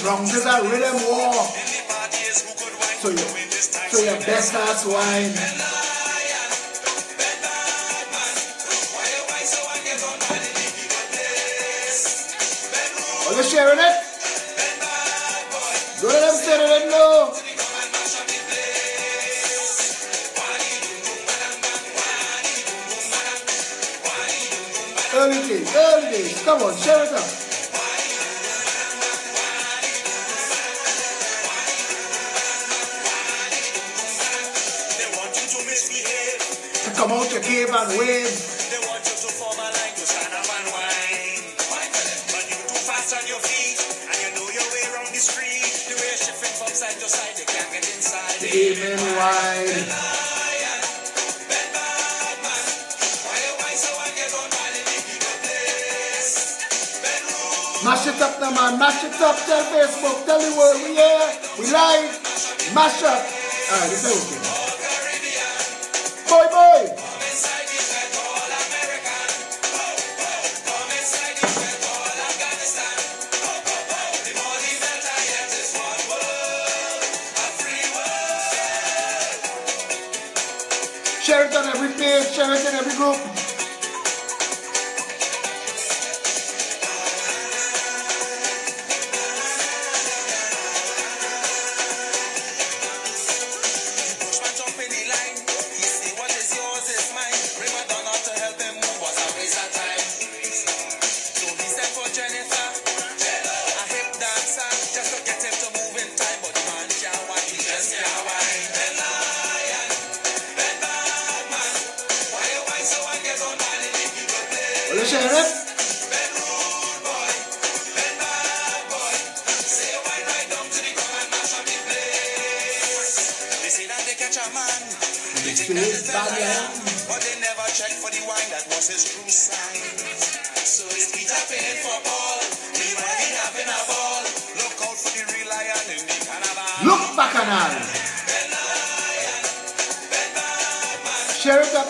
drunk as a rhythm war. So your best ass wine. Are you sharing it? Don't let them say it, no. Early days. Come on, share it up. Come out your cave and wave. They want you to form a line to stand up and whine. But you too fast on your feet, and you know your way around the street. The way you're shifting from side to side, you can't get inside. The evening wine. Mash it up now, man. Mash it up. Tell Facebook. Tell the world. We here. We live. Mash up. Alright, this is okay. Boy. Share it on every page. Share it in every group. But they never check for the wine that was his true sign. So it's Peter paying for Paul. We might be having a ball. Look out for the real lion in the carnival. Look bacchanal. Share it up.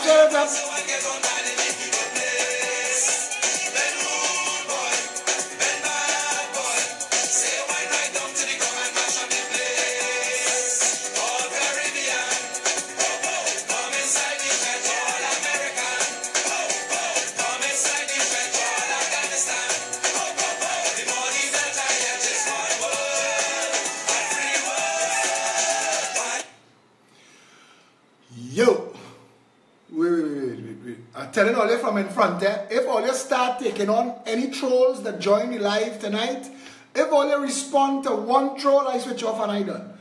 Telling all you from in front there, if all you start taking on any trolls that join the live tonight, if all you respond to one troll, I switch off and I done.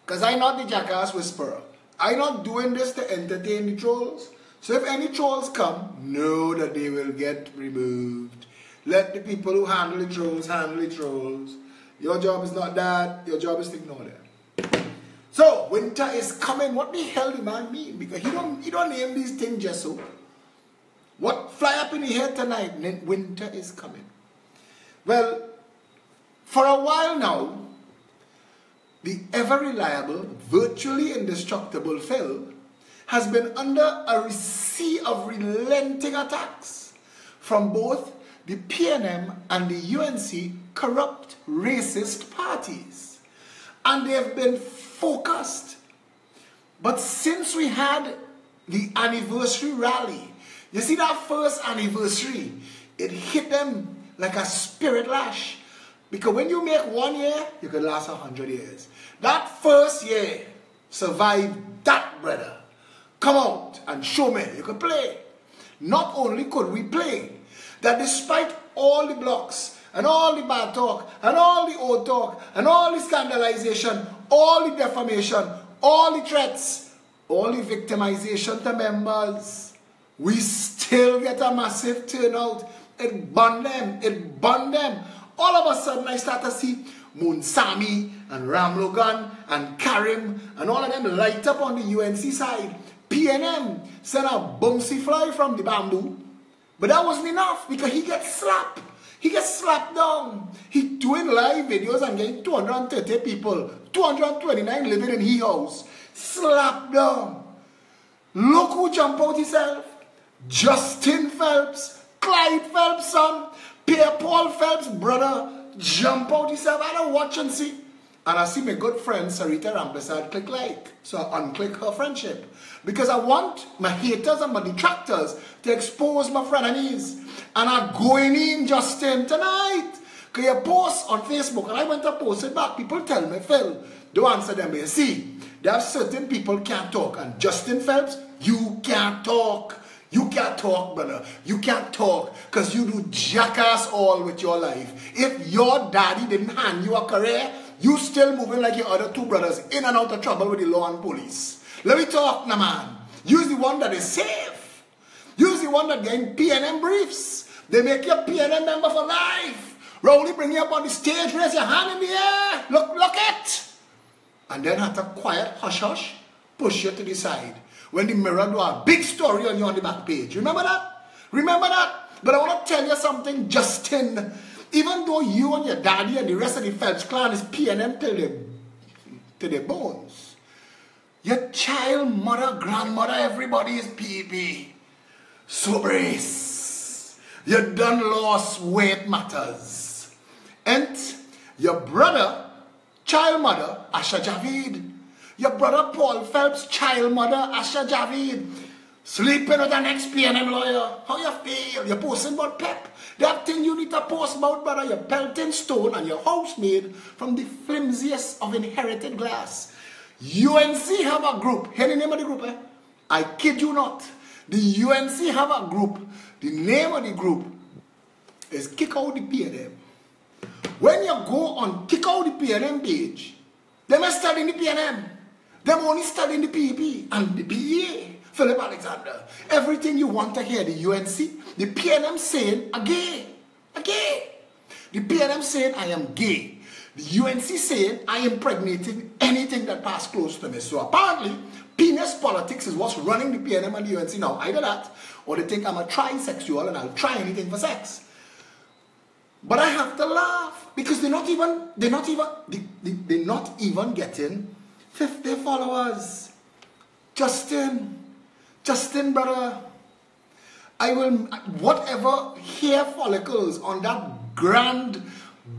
Because I'm not the jackass whisperer. I'm not doing this to entertain the trolls. So if any trolls come, know that they will get removed. Let the people who handle the trolls handle the trolls. Your job is not that. Your job is to ignore them. So, winter is coming. What the hell do man mean? Because he don't name these things just so. What fly up in the air tonight? Winter is coming. Well, for a while now, the ever-reliable, virtually indestructible Phil has been under a sea of relenting attacks from both the PNM and the UNC corrupt, racist parties. And they have been focused. But since we had the anniversary rally, you see that first anniversary, it hit them like a spirit lash. Because when you make 1 year, you can last 100 years. That first year survived that, brother. Come out and show me you can play. Not only could we play, that despite all the blocks and all the bad talk and all the old talk and all the scandalization, all the defamation, all the threats, all the victimization to members, we still get a massive turnout. It burned them. All of a sudden I start to see Munsami and Ram Logan and Karim and all of them light up on the UNC side. PNM sent a bouncy fly from the bamboo. But that wasn't enough because he gets slapped. He gets slapped down. He doing live videos and getting 230 people, 229 living in his house. Slapped down. Look who jumped out himself. Justin Phelps, Clyde Phelps' son, Pierre Paul Phelps' brother, jump out yourself. I don't watch and see. And I see my good friend Sarita Rampersad click like. So I unclick her friendship. Because I want my haters and my detractors to expose my frenemies. And I'm going in, Justin, tonight. Because you post on Facebook, and I went to post it back. People tell me, Phil, don't answer them. But you see, there are certain people can't talk. And Justin Phelps, you can't talk. You can't talk, brother. You can't talk. Because you do jackass all with your life. If your daddy didn't hand you a career, you still moving like your other two brothers in and out of trouble with the law and police. Let me talk now, man. Use the one that is safe. Use the one that getting PNM briefs. They make you a PNM member for life. Rowley bring you up on the stage, raise your hand in the air. Look it. And then have to quiet, hush, hush, push you to the side. When the Mirror do a big story on you on the back page. Remember that? Remember that? But I want to tell you something, Justin. Even though you and your daddy and the rest of the Phelps clan is PNM till their bones, your child, mother, grandmother, everybody is PEP. So brace. You done lost weight matters. And your brother, child mother, Asha Javid. Your brother Paul Phelps, child mother, Asha Javid. Sleeping with an ex-PNM lawyer. How you feel? You're posting about Pep. That thing you need to post about, brother. You're pelting stone and your house made from the flimsiest of inherited glass. UNC have a group. Hear the name of the group, eh? I kid you not. The UNC have a group. The name of the group is Kick Out the PNM. When you go on Kick Out the PNM page, they must study the PNM. They only studying the PEP and the PEA. Phillip Alexander. Everything you want to hear, the UNC, the PNM saying, I'm gay. I'm gay. The PNM saying, I am gay. The UNC saying, I am impregnating anything that passed close to me. So apparently, penis politics is what's running the PNM and the UNC now. Either that, or they think I'm a trisexual and I'll try anything for sex. But I have to laugh because they're not even getting 50 followers. Justin, brother, I will, whatever hair follicles on that grand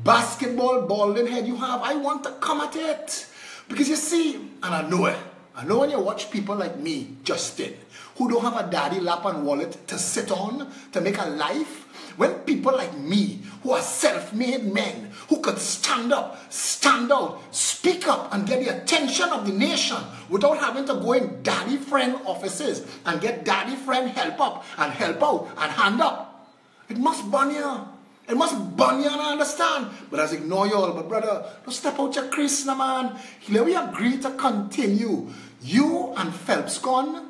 basketball balding head you have, I want to come at it. Because you see, and I know it. I know when you watch people like me, Justin, who don't have a daddy lap and wallet to sit on, to make a life, when people like me, who are self-made men, who could stand up, stand out, speak up and get the attention of the nation without having to go in daddy friend offices and get daddy friend help up and help out and hand up. It must burn you. It must burn you and I understand. But I ignore you all. But brother, don't step out your crease now, man. Here we agree to continue. You and Phelps gone.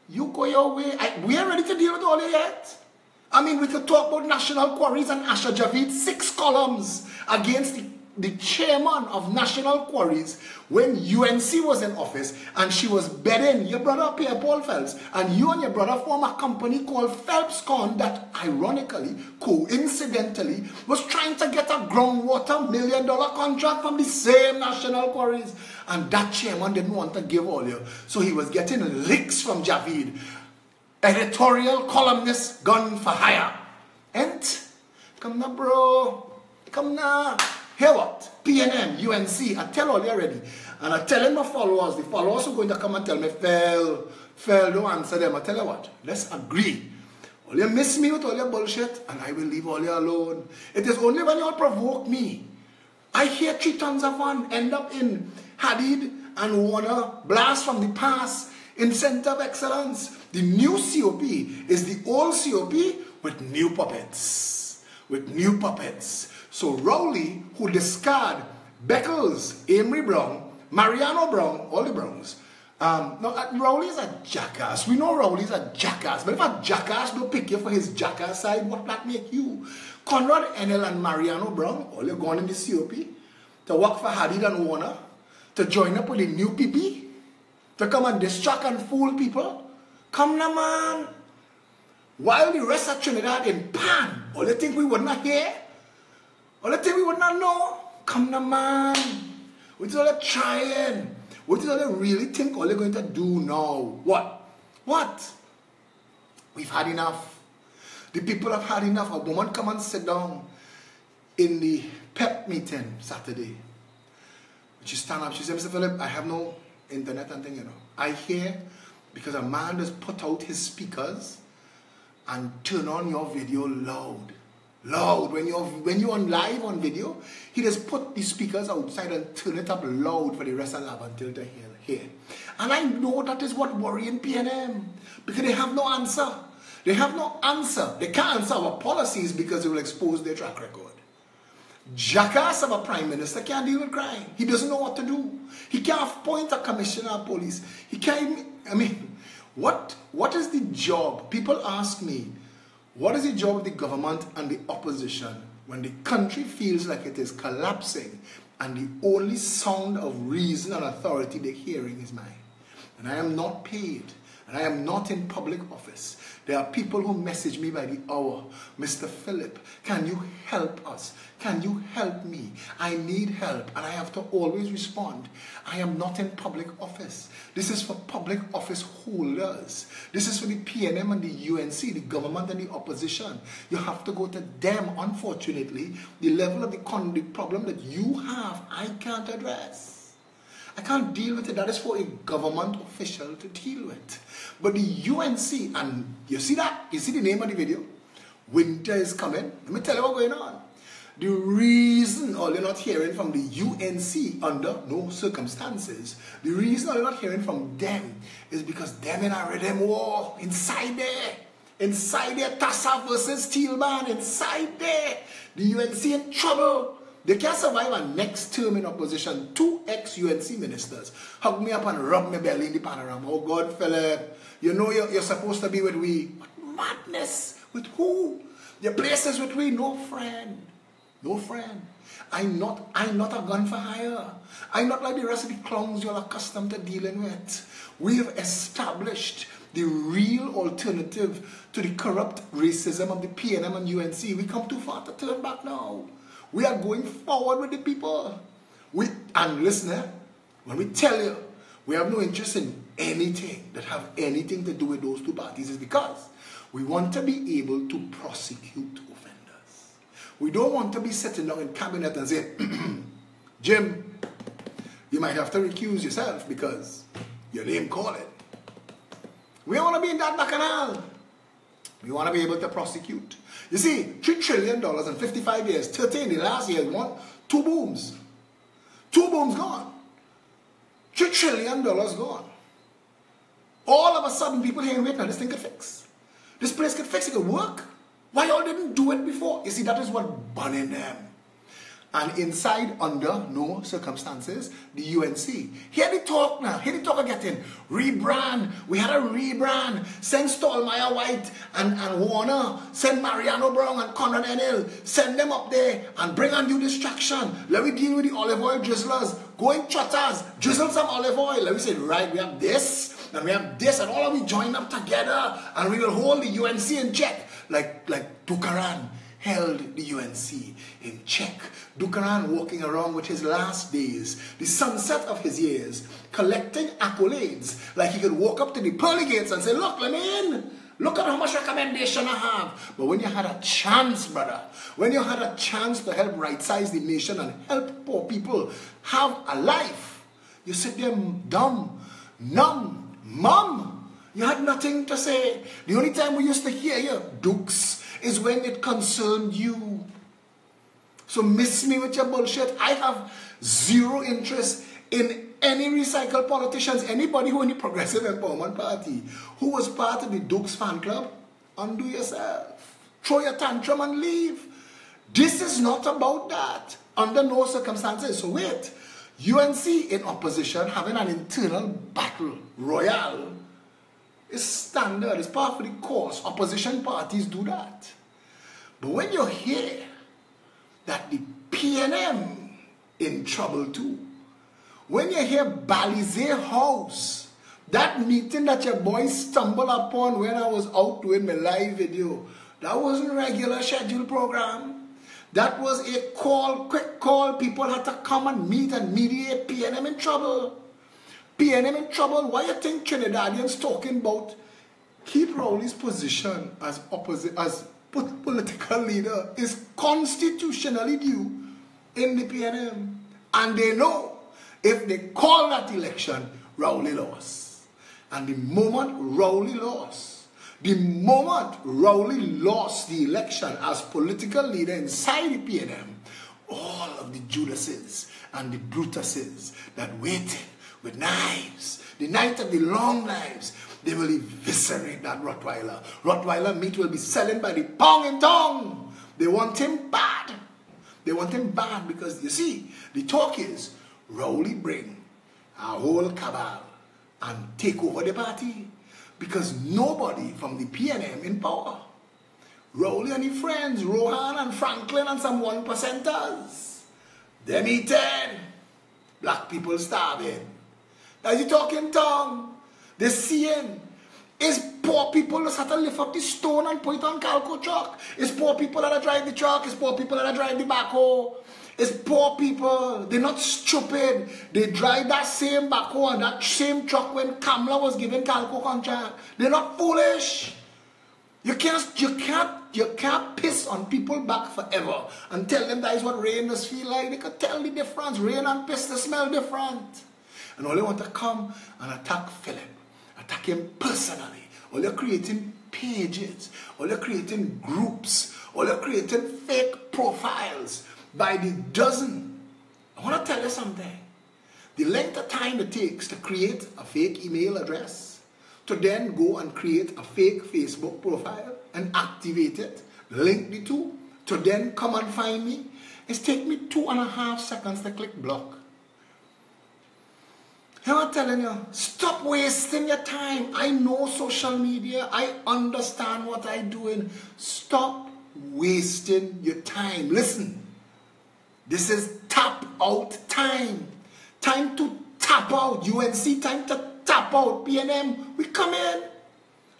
You go your way. We are ready to deal with all of yet. I mean, we could talk about National Quarries and Asha Javid, 6 columns against the chairman of National Quarries when UNC was in office and she was bedding your brother Pierre Paul Phelps and you and your brother form a company called PhelpsCon that ironically, coincidentally, was trying to get a groundwater $1 million contract from the same National Quarries, and that chairman didn't want to give all you, so he was getting licks from Javid. Editorial columnist gone for hire. And come now, bro. Come now. Hear what? PNM, UNC. I tell all you already. And I tell my followers, the followers are going to come and tell me, Phil, don't answer them. I tell you what, let's agree. All you miss me with all your bullshit, and I will leave all you alone. It is only when you all provoke me. I hear 3 tons of fun end up in Hadid and Warner, blast from the past, in Center of Excellence. The new COP is the old COP with new puppets. With new puppets. So Rowley, who discard Beckles, Amory Brown, Mariano Brown, all the Browns. Rowley is a jackass. We know Rowley is a jackass. But if a jackass don't pick you for his jackass side, what that make you? Conrad Enel and Mariano Brown, all you're going in the COP, to work for Hadid and Warner, to join up with the new PP, to come and distract and fool people. Come now, man. While the rest of Trinidad in pan, all they think we would not hear, all they think we would not know. Come now, man. What is all they trying? What is all they really think all they're going to do now? What? We've had enough. The people have had enough. A woman come and sit down in the pep meeting Saturday. She stand up, she said, Mr. Phillip, I have no internet and thing, you know. I hear because a man just put out his speakers and turn on your video loud. Loud. When you're on live on video, he just put the speakers outside and turn it up loud for the rest of the lab until they hear. And I know that is what worrying PNM. Because they have no answer. They have no answer. They can't answer our policies because they will expose their track record. Jackass of a prime minister can't deal with crime. He doesn't know what to do. He can't appoint a commissioner of police. He can't, I mean, what is the job? People ask me, what is the job of the government and the opposition when the country feels like it is collapsing and the only sound of reason and authority they're hearing is mine? And I am not paid. And I am not in public office. There are people who message me by the hour. Mr. Phillip, can you help us? Can you help me? I need help. And I have to always respond. I am not in public office. This is for public office holders. This is for the PNM and the UNC, the government and the opposition. You have to go to them. Unfortunately, the level of the problem that you have, I can't address. I can't deal with it. That is for a government official to deal with. But the UNC, and you see that? You see the name of the video? Winter is coming. Let me tell you what's going on. The reason all you're not hearing from the UNC under no circumstances, the reason all you're not hearing from them is because them in a rhythm war inside there. Inside there, Tassa versus Steelman, inside there. The UNC in trouble. They can't survive a next term in opposition. 2 ex-UNC ministers hug me up and rub my belly in the panorama. Oh God, Phillip, you know you're supposed to be with we. What madness? With who? The places with we. No friend. No friend. I'm not a gun for hire. I'm not like the rest of the clowns you're accustomed to dealing with. We have established the real alternative to the corrupt racism of the PNM and UNC. We come too far to turn back now. We are going forward with the people. And listen, when we tell you we have no interest in anything that have anything to do with those two parties, is because we want to be able to prosecute offenders. We don't want to be sitting down in cabinet and saying, Jim, you might have to recuse yourself because your name call it. We don't want to be in that bacchanal. We want to be able to prosecute. You see, $3 trillion in 55 years, 13 the last year, 2 booms. 2 booms gone. $3 trillion gone. All of a sudden, people here, wait, now this thing could fix. This place could fix, it could work. Why y'all didn't do it before? You see, that is what burning them. And inside, under no circumstances, the UNC. Hear the talk now. Hear the talk getting. Rebrand. We had a rebrand. Send Stallmeyer White and Warner. Send Mariano Brown and Conrad Enel. Send them up there and bring a new distraction. Let me deal with the olive oil drizzlers. Go in trotters. Drizzle some olive oil. Let me say, right, we have this. And we have this. And all of we join up together. And we will hold the UNC in check. Like Dukaran held the UNC in check. Dukaran walking around with his last days, the sunset of his years, collecting accolades, like he could walk up to the pearly gates and say, look, let me in. Look at how much recommendation I have. But when you had a chance, brother, when you had a chance to help right-size the nation and help poor people have a life, you sit there dumb, numb, mum. You had nothing to say. The only time we used to hear you, Dukes, is when it concerned you. So miss me with your bullshit. I have zero interest in any recycled politicians, anybody who in the Progressive Empowerment Party, who was part of the Dukes fan club. Undo yourself. Throw your tantrum and leave. This is not about that. Under no circumstances. So wait. UNC in opposition having an internal battle royale is standard. It's part of the course. Opposition parties do that. But when you hear that the PNM in trouble too, when you hear Balize House, that meeting that your boys stumbled upon when I was out doing my live video, that wasn't a regular scheduled program. That was a call, quick call. People had to come and meet and mediate. PNM in trouble. PNM in trouble. Why you think Trinidadians talking about Keith Rowley's position as political leader is constitutionally due? in the PNM. And they know if they call that election, Rowley lost. And the moment Rowley lost the election as political leader inside the PNM, all of the Judases and the Brutuses that waited with knives, the night of the long knives, they will eviscerate that Rottweiler. Rottweiler meat will be selling by the pound and tongue. They want him bad. They want him bad because, you see, the talk is, Rowley bring a whole cabal and take over the party because nobody from the PNM in power. Rowley and his friends, Rohan and Franklin and some 1%ers. Them eating. Black people starving. That's the talking tongue. They're seeing. It's poor people that have to lift up the stone and put it on Calco truck. It's poor people that drive the truck. It's poor people that drive the backhoe. It's poor people. They're not stupid. They drive that same backhoe and that same truck when Kamla was given Calco contract. They're not foolish. You can't piss on people back forever and tell them that is what rain does feel like. They can tell the difference. Rain and piss, they smell different. And all they want to come and attack Phillip. Attack him personally. All you're creating pages. All you're creating groups. All you're creating fake profiles by the dozen. I want to tell you something. The length of time it takes to create a fake email address, to then go and create a fake Facebook profile and activate it, link the two, to then come and find me, it's take me 2.5 seconds to click block. I'm telling you, stop wasting your time. I know social media. I understand what I'm doing. Stop wasting your time. Listen, this is tap out time. Time to tap out. UNC, time to tap out. PNM, we come in.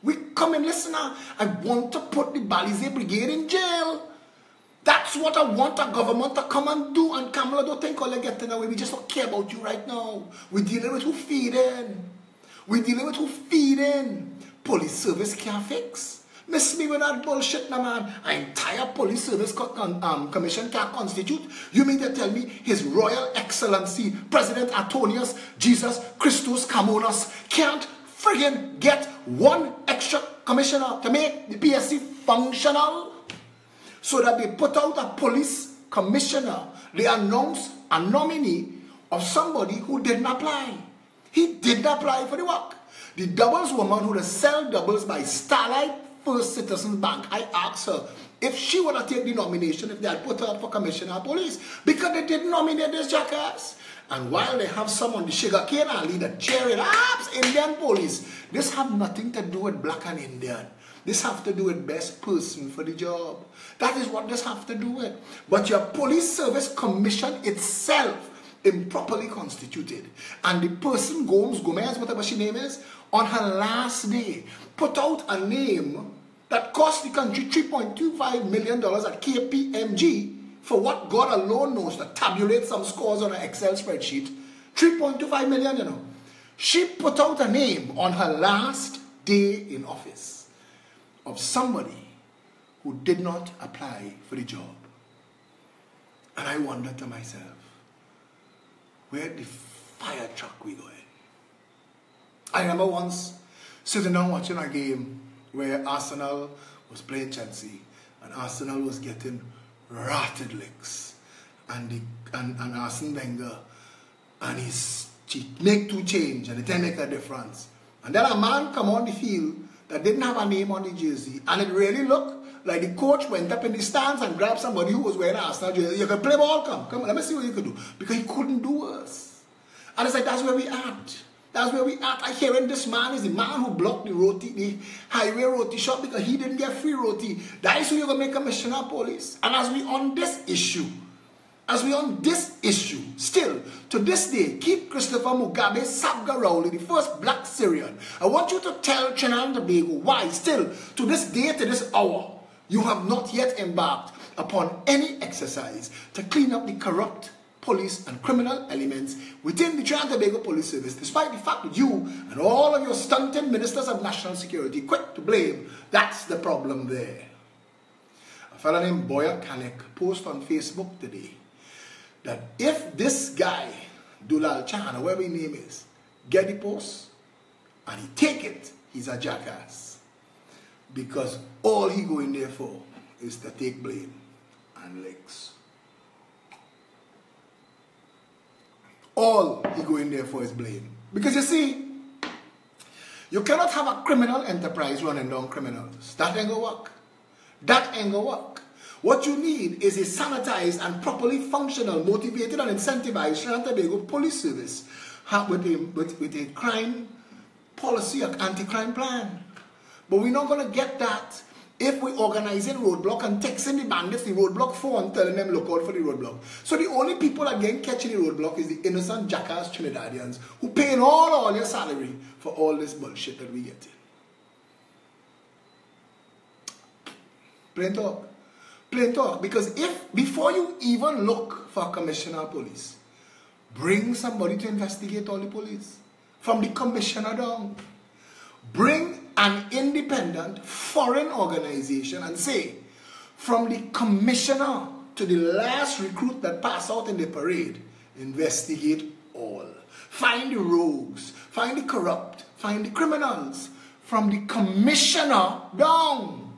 We come in. Listen now, I want to put the Balize Brigade in jail. That's what I want a government to come and do. And Kamala, don't think all you're getting away. We just don't care about you right now. We're dealing with who feeding. We're dealing with who feeding. Police service can't fix. Miss me with that bullshit, now, man. An entire police service commission can't constitute. You mean to tell me His Royal Excellency President Antonius Jesus Christus Camonas can't friggin' get one extra commissioner to make the PSC functional? So that they put out a police commissioner. They announce a nominee of somebody who didn't apply. He didn't apply for the work. The doubles woman who sell doubles by Starlight First Citizens Bank, I asked her if she would have taken the nomination if they had put her up for commissioner of police. Because they didn't nominate this jackass. And while they have some on the sugarcane alley that cheer it up, Indian police, this have nothing to do with black and Indian. This have to do with best person for the job. That is what this have to do with. But your police service commission itself improperly constituted. And the person, Gomez, whatever she name is, on her last day, put out a name that cost the country $3.25 million at KPMG for what God alone knows to tabulate some scores on an Excel spreadsheet. $3.25 million, you know. She put out a name on her last day in office of somebody who did not apply for the job. And I wondered to myself, where the fire truck we going? I remember once sitting down watching a game where Arsenal was playing Chelsea and Arsenal was getting ratted licks. And Arsene Wenger and his make two change and it didn't make a difference. And then a man come on the field that didn't have a name on the jersey, and it really looked like the coach went up in the stands and grabbed somebody who was wearing an Arsenal jersey. You can play ball, come, let me see what you can do. Because he couldn't do us. And it's like, that's where we at. That's where we at. I hearing this man is the man who blocked the highway roti shop because he didn't get free roti. That is who you're going to make commissioner of police. And as we on this issue, still, to this day, keep Christopher Mugabe Sabga-Rowley, the first black Syrian. I want you to tell Trinidad and Tobago why, still, to this day, to this hour, you have not yet embarked upon any exercise to clean up the corrupt police and criminal elements within the Trinidad and Tobago Police Service, despite the fact that you and all of your stunted ministers of national security quick to blame. That's the problem there. A fellow named Boya Kanek posted on Facebook today that if this guy, Dulal Chan, or whatever his name is, get the post and he take it, he's a jackass. Because all he going there for is to take blame and licks. All he going there for is blame. Because you see, you cannot have a criminal enterprise running down criminals. That ain't gonna work. That ain't gonna work. What you need is a sanitized and properly functional, motivated and incentivized Trinidad and Tobago police service with a crime policy, an anti-crime plan. But we're not going to get that if we organize in roadblock and texting the bandits the roadblock phone telling them look out for the roadblock. So the only people that get catching the roadblock is the innocent jackass Trinidadians who paying all their salary for all this bullshit that we get in. Plain talk. Plain talk. Because if, before you even look for a commissioner of police, bring somebody to investigate all the police. From the commissioner down. Bring an independent foreign organization and say, from the commissioner to the last recruit that passed out in the parade, investigate all. Find the rogues, find the corrupt, find the criminals. From the commissioner down.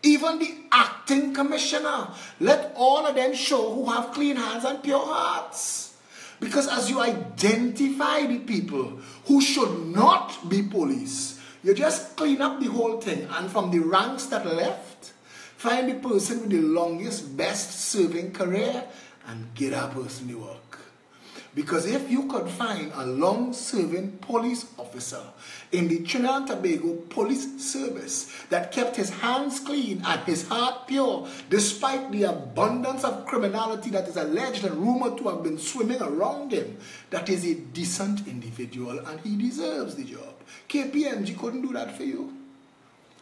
Even the acting commissioner. Let all of them show who have clean hands and pure hearts. Because as you identify the people who should not be police, you just clean up the whole thing. And from the ranks that left, find the person with the longest, best serving career and get that person to work. Because if you could find a long-serving police officer in the Trinidad and Tobago Police Service that kept his hands clean and his heart pure, despite the abundance of criminality that is alleged and rumored to have been swimming around him, that is a decent individual and he deserves the job. KPMG couldn't do that for you.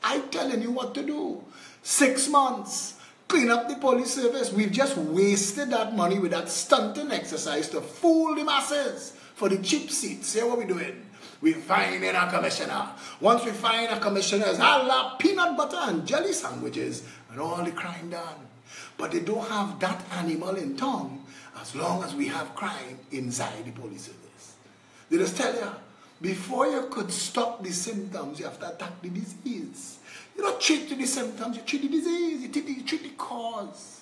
I'm telling you what to do. 6 months. Clean up the police service. We've just wasted that money with that stunting exercise to fool the masses for the cheap seats. See what we're doing? We're finding a commissioner. Once we find a commissioner, it's all peanut butter and jelly sandwiches and all the crime done. But they don't have that animal in town as long as we have crime inside the police service. They just tell you, before you could stop the symptoms, you have to attack the disease. You don't treat the symptoms, you treat the disease, you treat the cause.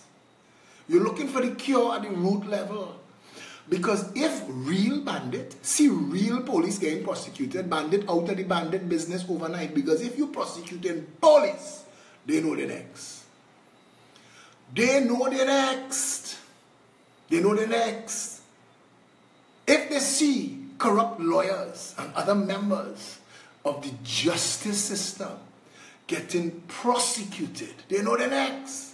You're looking for the cure at the root level. Because if real bandit, see real police getting prosecuted, bandit out of the bandit business overnight. Because if you prosecuting police, they know the next. They know the next. They know the next. If they see corrupt lawyers and other members of the justice system getting prosecuted, they know the next.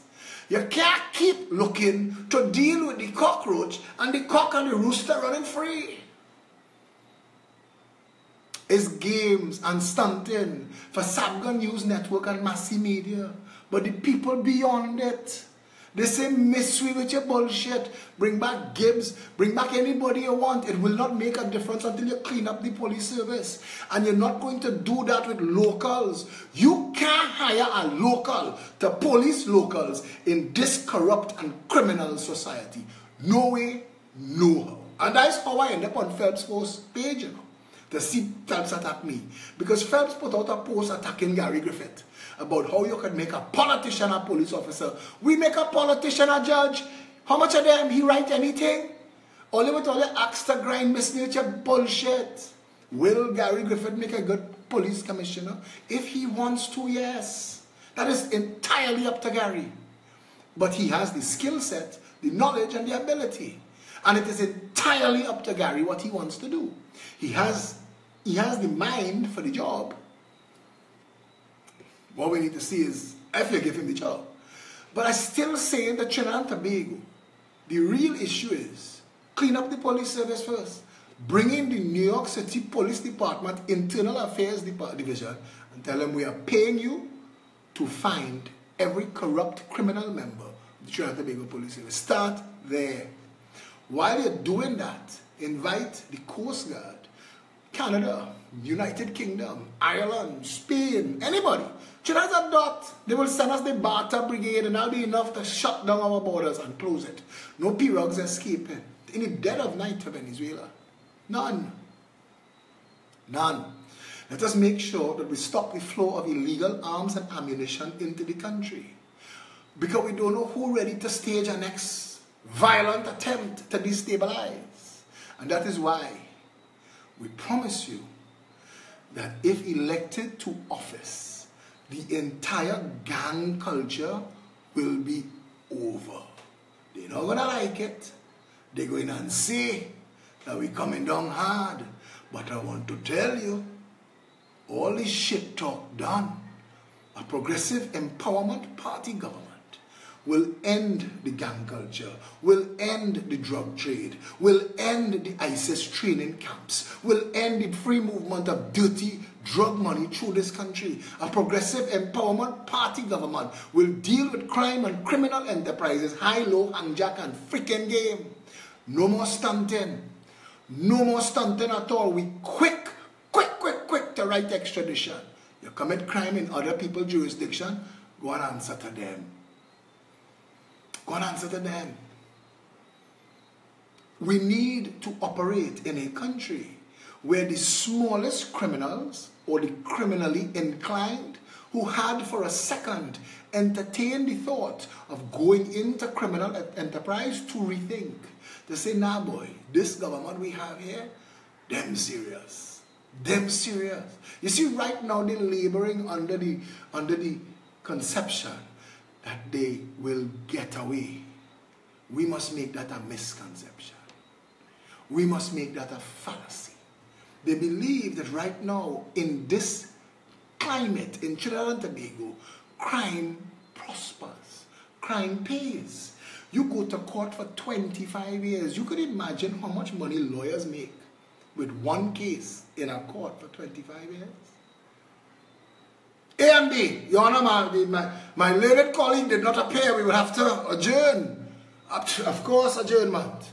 You can't keep looking to deal with the cockroach and the cock and the rooster running free. It's games and stunting for Sabga News Network and Massy Media. But the people beyond it, they say miss me with your bullshit. Bring back Gibbs, bring back anybody you want. It will not make a difference until you clean up the police service. And you're not going to do that with locals. You can't hire a local to police locals in this corrupt and criminal society. No way, no how. And that's how I end up on Phelps' post page, you know, to see Phelps attack me. Because Phelps put out a post attacking Gary Griffith about how you could make a politician a police officer. We make a politician a judge. How much of them he write anything? Only with all the axe to grind misnature bullshit. Will Gary Griffith make a good police commissioner? If he wants to, yes. That is entirely up to Gary. But he has the skill set, the knowledge and the ability. And it is entirely up to Gary what he wants to do. He has the mind for the job. What we need to see is if you give him the job. But I still say in the Trinidad and Tobago, the real issue is clean up the police service first. Bring in the New York City Police Department Internal Affairs Division and tell them we are paying you to find every corrupt criminal member of the Trinidad and Tobago Police Service. Start there. While you're doing that, invite the Coast Guard, Canada, United Kingdom, Ireland, Spain, anybody. Trinidad's a dot. They will send us the barter brigade and that'll be enough to shut down our borders and close it. No pirogues escaping. In the dead of night to Venezuela. None. None. Let us make sure that we stop the flow of illegal arms and ammunition into the country. Because we don't know who's ready to stage a next violent attempt to destabilize. And that is why we promise you that if elected to office, the entire gang culture will be over. They're not going to like it. They're going to say that we're coming down hard. But I want to tell you, all this shit talk done, a progressive empowerment party government will end the gang culture, will end the drug trade, will end the ISIS training camps, will end the free movement of dirty drug money through this country. A progressive empowerment party government will deal with crime and criminal enterprises, high, low, hijack and freaking game. No more stunting. No more stunting at all. We quick to write extradition. You commit crime in other people's jurisdiction, go and answer to them. Go and answer to them. We need to operate in a country where the smallest criminals or the criminally inclined who had for a second entertained the thought of going into criminal enterprise to rethink. They say, nah boy, this government we have here, them serious. Them serious. You see, right now they're laboring under the conception that they will get away. We must make that a misconception. We must make that a fallacy. They believe that right now in this climate in Trinidad and Tobago, crime prospers. Crime pays. You go to court for 25 years. You could imagine how much money lawyers make with one case in a court for 25 years. A and B, Your Honor, my learned colleague did not appear. We will have to adjourn. Of course, adjournment.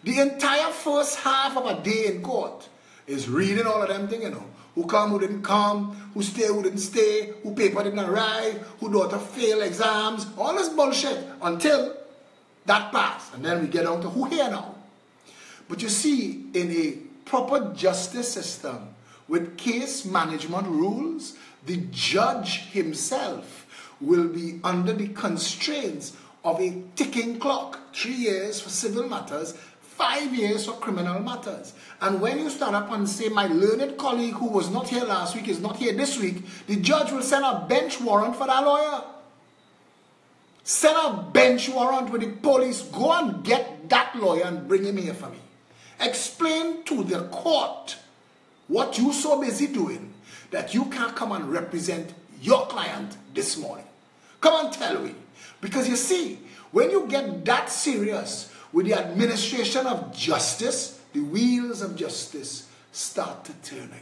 The entire first half of a day in court is reading all of them things, you know. Who come, who didn't come, who stay, who didn't stay, who paper didn't arrive, who daughter failed exams, all this bullshit until that pass. And then we get down to who here now. But you see, in a proper justice system with case management rules, the judge himself will be under the constraints of a ticking clock. 3 years for civil matters, 5 years for criminal matters. And when you stand up and say, my learned colleague who was not here last week is not here this week, the judge will send a bench warrant for that lawyer. Send a bench warrant with the police. Go and get that lawyer and bring him here for me. Explain to the court what you so busy doing that you can't come and represent your client this morning. Come and tell me. Because you see, when you get that serious with the administration of justice, the wheels of justice start to turn again.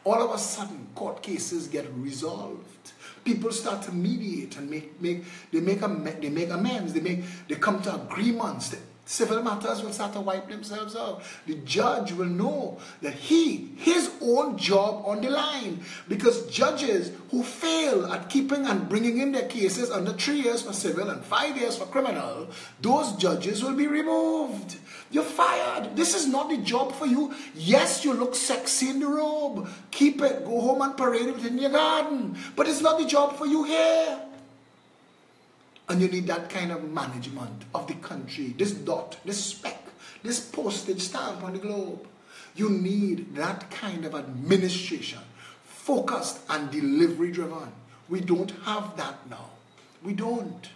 All of a sudden, court cases get resolved. People start to mediate and they make amends. They come to agreements. Civil matters will start to wipe themselves out. The judge will know that his own job on the line. Because judges who fail at keeping and bringing in their cases under 3 years for civil and 5 years for criminal, those judges will be removed. You're fired. This is not the job for you. Yes, you look sexy in the robe. Keep it. Go home and parade it in your garden. But it's not the job for you here. And you need that kind of management of the country. This dot, this speck, this postage stamp on the globe. You need that kind of administration. Focused and delivery driven. We don't have that now. We don't.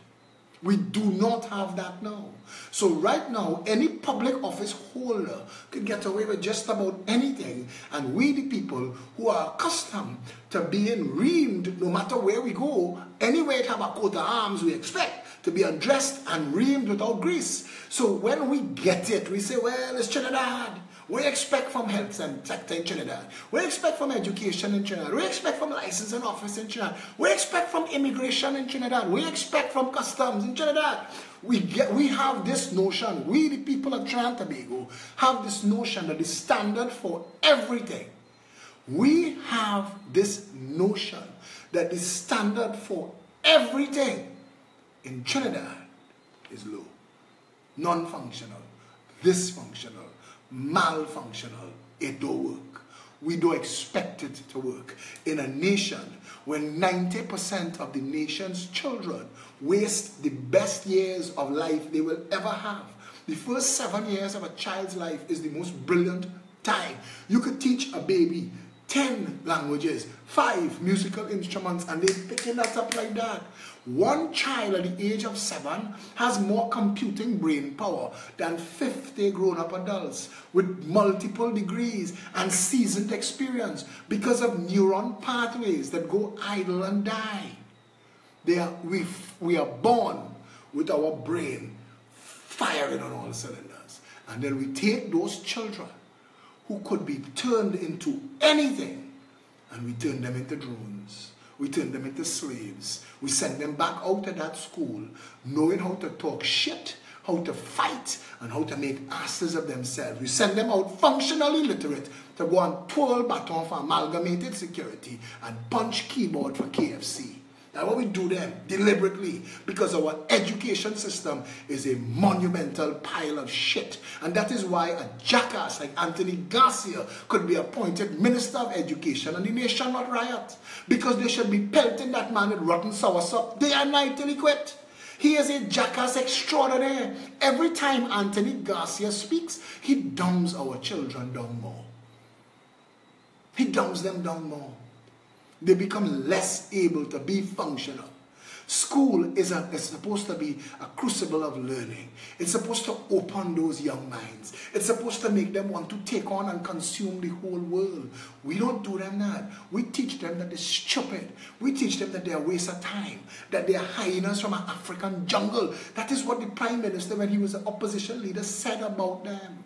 We do not have that now. So right now, any public office holder could get away with just about anything. And we, the people who are accustomed to being reamed no matter where we go, anywhere it have a coat of arms, we expect to be undressed and reamed without grease. So when we get it, we say, well, it's Trinidad. We expect from health sector in Trinidad. We expect from education in Trinidad. We expect from licensing office in Trinidad. We expect from immigration in Trinidad. We expect from customs in Trinidad. We have this notion, we the people of Trinidad and Tobago have this notion that the standard for everything. We have this notion that the standard for everything in Trinidad is low, non-functional, dysfunctional, malfunctional. It don't work. We don't expect it to work. In a nation when 90% of the nation's children waste the best years of life they will ever have. The first 7 years of a child's life is the most brilliant time. You could teach a baby 10 languages, 5 musical instruments, and they're picking that up like that. One child at the age of 7 has more computing brain power than 50 grown-up adults with multiple degrees and seasoned experience because of neuron pathways that go idle and die. We are born with our brain firing on all cylinders. And then we take those children who could be turned into anything, and we turn them into drones. We turn them into slaves. We send them back out of that school knowing how to talk shit, how to fight, and how to make asses of themselves. We send them out functionally literate to go and twirl baton for amalgamated security and punch keyboard for KFC. That's what we do them deliberately, because our education system is a monumental pile of shit. And that is why a jackass like Anthony Garcia could be appointed Minister of Education and the nation not riot. Because they should be pelting that man with rotten soursop day and night till he quit. He is a jackass extraordinaire. Every time Anthony Garcia speaks, he dumbs our children down more. He dumbs them down more. They become less able to be functional. School is supposed to be a crucible of learning. It's supposed to open those young minds. It's supposed to make them want to take on and consume the whole world. We don't do them that. We teach them that they're stupid. We teach them that they're a waste of time, that they're hyenas from an African jungle. That is what the Prime Minister, when he was an opposition leader, said about them.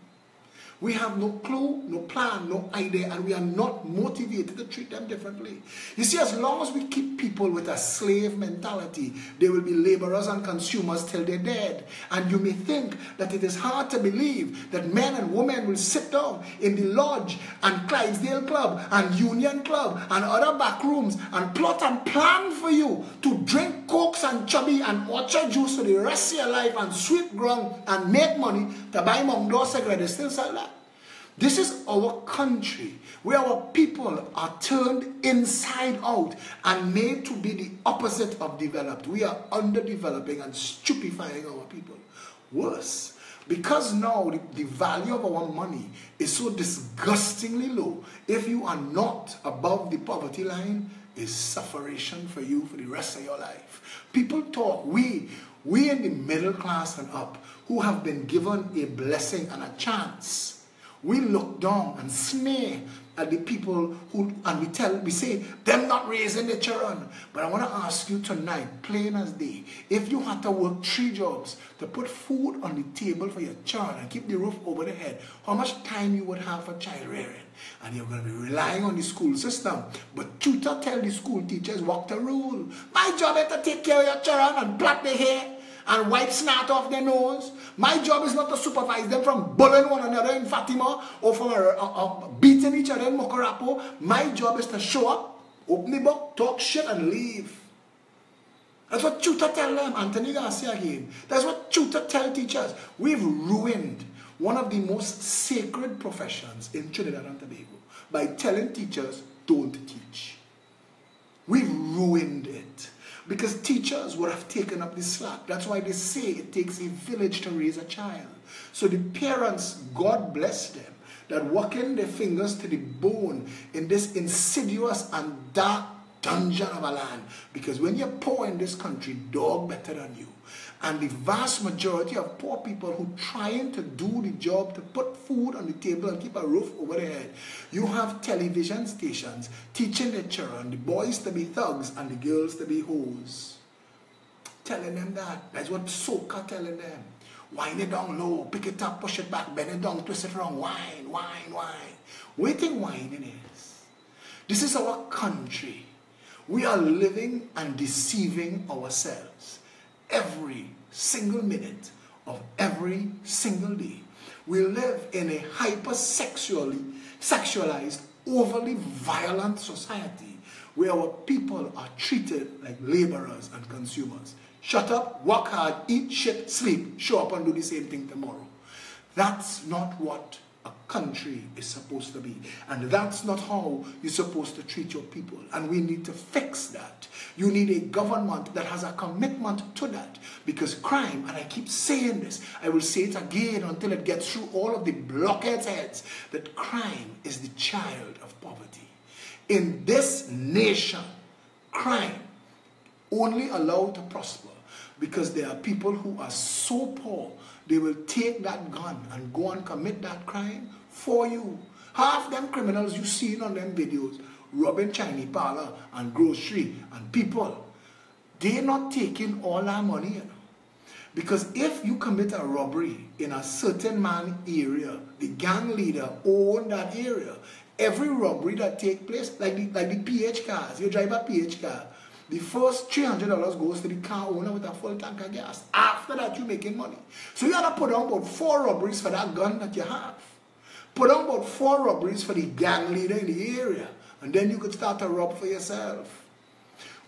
We have no clue, no plan, no idea, and we are not motivated to treat them differently. You see, as long as we keep people with a slave mentality, they will be laborers and consumers till they're dead. And you may think that it is hard to believe that men and women will sit down in the Lodge and Clydesdale Club and Union Club and other back rooms and plot and plan for you to drink Cokes and Chubby and Orchard juice for the rest of your life and sweep ground and make money to buy Mongdor cigarettes. They still sell that. This is our country where our people are turned inside out and made to be the opposite of developed. We are underdeveloping and stupefying our people. Worse, because now the value of our money is so disgustingly low, if you are not above the poverty line, is sufferation for you for the rest of your life. People talk, we in the middle class and up, who have been given a blessing and a chance, we look down and sneer at the people who, and we say, them not raising their children. But I want to ask you tonight, plain as day, if you had to work 3 jobs to put food on the table for your child and keep the roof over the head, how much time you would have for child rearing? And you're going to be relying on the school system. But tutor tell the school teachers what to rule. My job is to take care of your children and plait their hair and wipe snot off their nose. My job is not to supervise them from bullying one another in Fatima or from beating each other in Mokorapo. My job is to show up, open the book, talk shit and leave. That's what tutor tell them. Anthony Garcia again. That's what tutor tell teachers. We've ruined one of the most sacred professions in Trinidad and Tobago by telling teachers don't teach. We've ruined it. Because teachers would have taken up the slack. That's why they say it takes a village to raise a child. So the parents, God bless them, that working their fingers to the bone in this insidious and dark dungeon of a land. Because when you're poor in this country, dog better than you. And the vast majority of poor people who trying to do the job to put food on the table and keep a roof over their head, you have television stations teaching the children, the boys to be thugs and the girls to be hoes. Telling them that. That's what soca telling them. Wind it down low, pick it up, push it back, bend it down, twist it around, whine, whine, whine. What do you think whining is? This is our country. We are living and deceiving ourselves every single minute of every single day. We live in a hypersexualized, overly violent society where our people are treated like laborers and consumers. Shut up, work hard, eat shit, sleep, show up and do the same thing tomorrow. That's not what a country is supposed to be. And that's not how you're supposed to treat your people. And we need to fix that. You need a government that has a commitment to that. Because crime, and I keep saying this, I will say it again until it gets through all of the blockheads' heads, that crime is the child of poverty. In this nation, crime only allowed to prosper because there are people who are so poor they will take that gun and go and commit that crime for you. Half them criminals you seen on them videos robbing Chinese parlor and grocery and people, they're not taking all our money, you know. Because if you commit a robbery in a certain man area, the gang leader own that area. Every robbery that take place, like the PH cars, you drive a PH car, the first $300 goes to the car owner with a full tank of gas. After that, you're making money. So you have to put on about 4 robberies for that gun that you have. Put on about 4 robberies for the gang leader in the area. And then you could start to rob for yourself.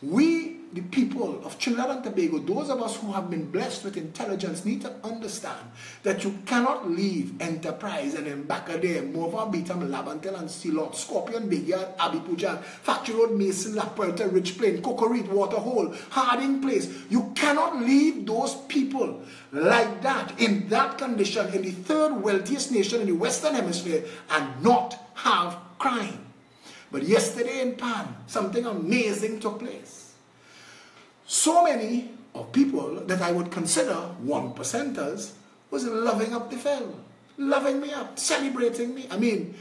We, the people of Trinidad and Tobago, those of us who have been blessed with intelligence, need to understand that you cannot leave Enterprise and then back of there, Mova, Beatam, Labantel and Silot, Scorpion, Big Yard, Abbey Pujan, Factory Road, Mason, La Puerta, Rich Plain, Cocorit, Waterhole, Harding Place. You cannot leave those people like that, in that condition, in the third wealthiest nation in the Western Hemisphere, and not have crime. But yesterday in Pan, something amazing took place. So many of people that I would consider 1%ers was loving up the fell, loving me up, celebrating me. I mean,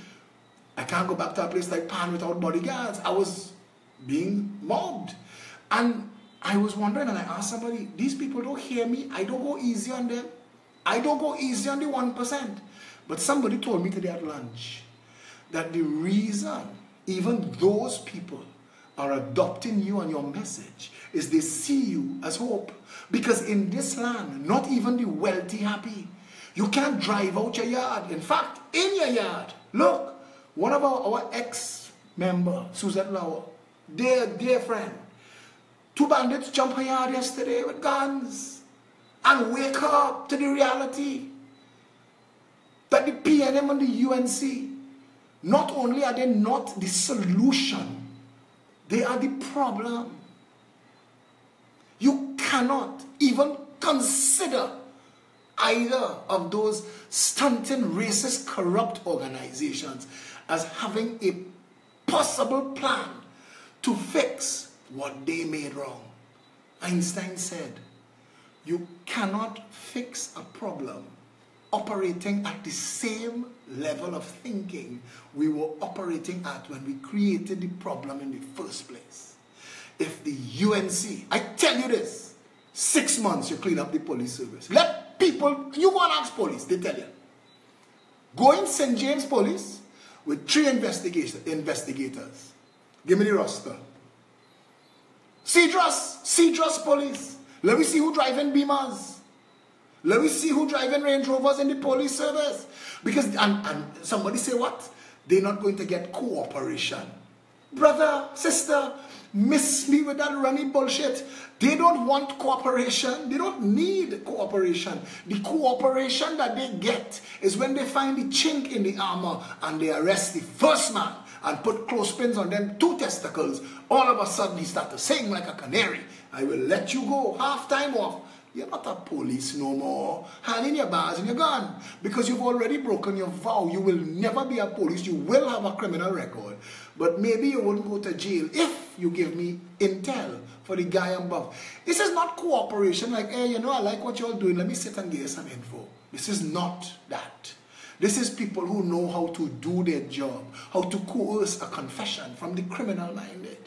I can't go back to a place like Pan without bodyguards. I was being mobbed. And I was wondering, and I asked somebody, these people don't hear me. I don't go easy on them. I don't go easy on the 1%. But somebody told me today at lunch that the reason even those people are adopting you and your message is they see you as hope. Because in this land, not even the wealthy happy. You can't drive out your yard. In fact, in your yard, look, one of our ex-member, Suzette Lauer, dear friend, 2 bandits jumped her yard yesterday with guns and wake her up to the reality that the PNM and the UNC, not only are they not the solution, they are the problem. You cannot even consider either of those stunting, racist, corrupt organizations as having a possible plan to fix what they made wrong. Einstein said, you cannot fix a problem operating at the same level of thinking we were operating at when we created the problem in the first place. If the UNC, I tell you this, 6 months you clean up the police service. Let people, you go and ask police, they tell you. Go in St. James Police with 3 investigators. Give me the roster. Cedros Police. Let me see who driving Beamers. Let me see who driving Range Rovers in the police service. Because, and somebody say what? They're not going to get cooperation. Brother, sister, miss me with that running bullshit. They don't want cooperation. They don't need cooperation. The cooperation that they get is when they find the chink in the armor and they arrest the first man and put clothespins on them 2 testicles. All of a sudden he starts to sing like a canary. I will let you go. Half time off. You're not a police no more. Hand in your bars and you're gone. Because you've already broken your vow. You will never be a police. You will have a criminal record. But maybe you won't go to jail if you give me intel for the guy above. This is not cooperation like, hey, you know, I like what you're doing. Let me sit and give you some info. This is not that. This is people who know how to do their job. How to coerce a confession from the criminal minded.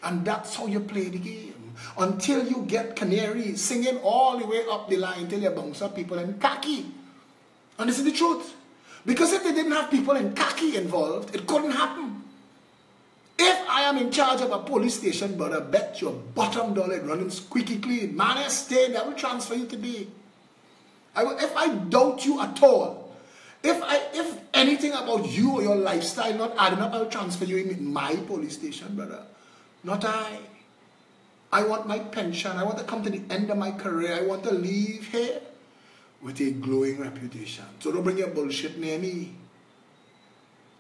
And that's how you play the game. Until you get canary singing all the way up the line till you bounce up people in khaki. And this is the truth. Because if they didn't have people in khaki involved, it couldn't happen. If I am in charge of a police station, but I bet your bottom dollar running squeaky clean, man, I stay, I will transfer you today. If I doubt you at all, if anything about you or your lifestyle not adding up, I will transfer you in my police station, brother. Not I. I want my pension. I want to come to the end of my career. I want to leave here with a glowing reputation. So don't bring your bullshit near me.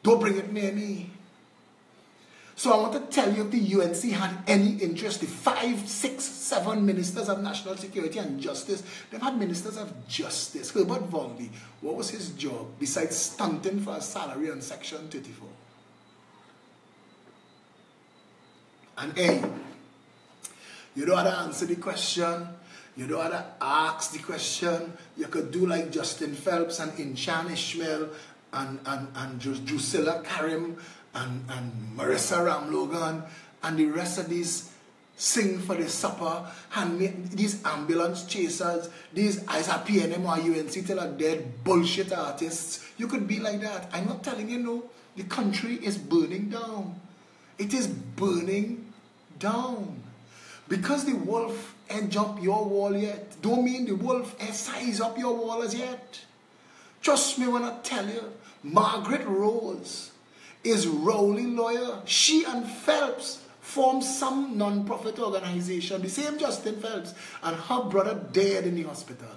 Don't bring it near me. So I want to tell you, if the UNC had any interest, the 5, 6, 7 ministers of national security and justice, they've had ministers of justice. Herbert Voldy, what was his job besides stunting for a salary on Section 34? And hey, you don't have to answer the question. You don't have to ask the question. You could do like Justin Phelps and Inshan Ishmael and Drusilla Karim and Marissa Ramlogan and the rest of these sing for the supper, and these ambulance chasers, these PNM or UNC till are dead bullshit artists. You could be like that. I'm not telling you no. The country is burning down. It is burning down. Because the wolf ain't jump your wall yet, don't mean the wolf ain't size up your wall as yet. Trust me when I tell you, Margaret Rose is Rowley lawyer. She and Phelps formed some non-profit organization, the same Justin Phelps, and her brother dead in the hospital,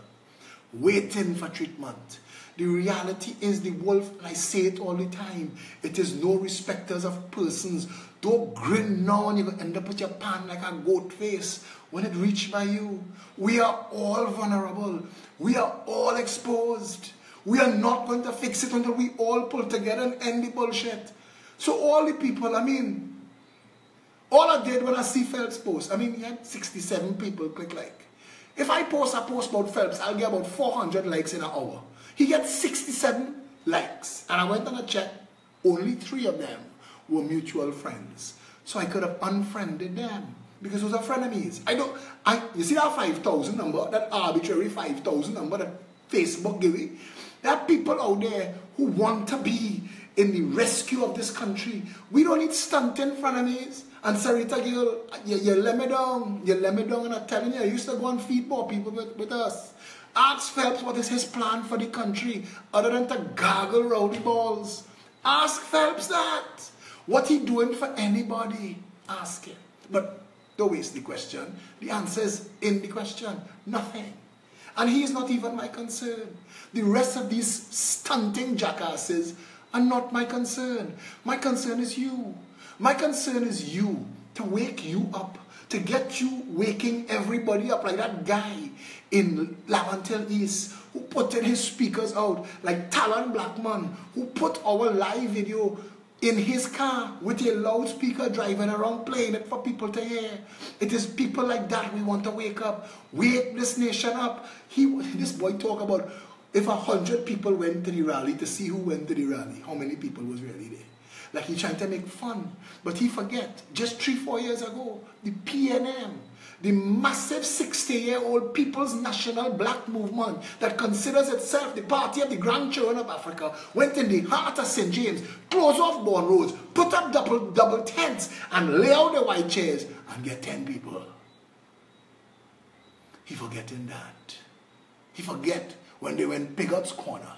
waiting for treatment. The reality is the wolf, and I say it all the time, it is no respecters of persons. Don't grin now and you're going to end up with your pan like a goat face when it reached by you. We are all vulnerable. We are all exposed. We are not going to fix it until we all pull together and end the bullshit. So all the people, all I did when I see Phelps post, he had 67 people click like. If I post about Phelps, I'll get about 400 likes in an hour. He gets 67 likes. And I went on a check, only 3 of them were mutual friends. So I could have unfriended them because those are frenemies. You see that 5,000 number, that arbitrary 5,000 number that Facebook gave me? There are people out there who want to be in the rescue of this country. We don't need stunting frenemies. And Sarita girl, you let me down. You let me down, and I'm telling you, I used to go and feed more people with us. Ask Phelps what is his plan for the country other than to gargle rowdy balls. Ask Phelps that. What he doing for anybody? Ask him. But don't waste the question. The answer is in the question. Nothing. And he is not even my concern. The rest of these stunting jackasses are not my concern. My concern is you. My concern is you, to wake you up, to get you waking everybody up like that guy in Lavantel East who put in his speakers out, like Talon Blackman, who put our live video in his car with a loudspeaker driving around playing it for people to hear. It is people like that we want to wake up. Wake this nation up. This boy talk about if 100 people went to the rally, to see who went to the rally, how many people was really there. Like he trying to make fun. But he forget, just 3-4 years ago, the PNM, the massive 60-year-old People's National Black Movement that considers itself the party of the grandchildren of Africa, went in the heart of St. James, close off Bourne roads, put up double tents, and lay out the white chairs, and get 10 people. He forgetting that. He forget when they went Pigot's Corner,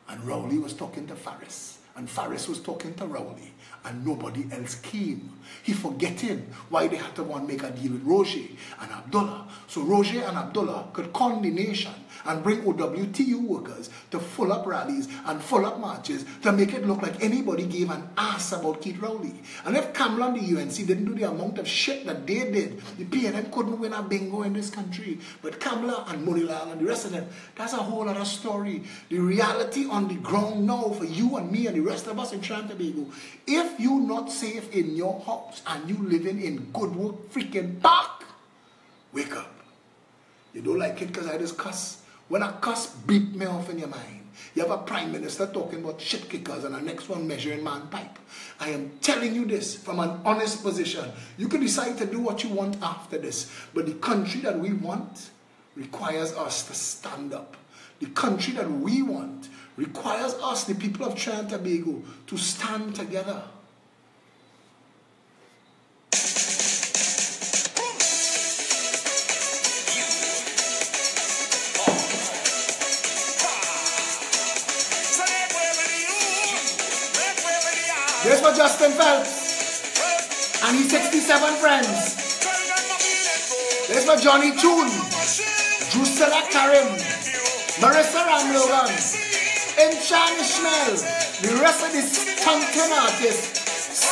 and Rowley was talking to Faris. And Faris was talking to Rowley, and nobody else came. He forgetting why they had to go and make a deal with Roger and Abdullah. So Roger and Abdullah could con the nation and bring OWTU workers to full up rallies and full up marches to make it look like anybody gave an ass about Keith Rowley. And if Kamla and the UNC didn't do the amount of shit that they did, the PNM couldn't win a bingo in this country. But Kamla and Monilal and the rest of them, that's a whole other story. The reality on the ground now for you and me and the rest of us in Trinidad and Tobago, if you're not safe in your house and you living in Goodwood freaking Park, wake up. You don't like it because I just cuss. When I cuss, beat me off in your mind. You have a prime minister talking about shit kickers and the next one measuring man pipe. I am telling you this from an honest position. You can decide to do what you want after this, but the country that we want requires us to stand up. The country that we want requires us, the people of Trinidad and Tobago, to stand together. Here's for Justin Phelps And his 67 friends. There's for Johnny Toon, Drusilla Karim, Marissa Ramlogan, Enchan Ishmael, the rest of these stunting artists,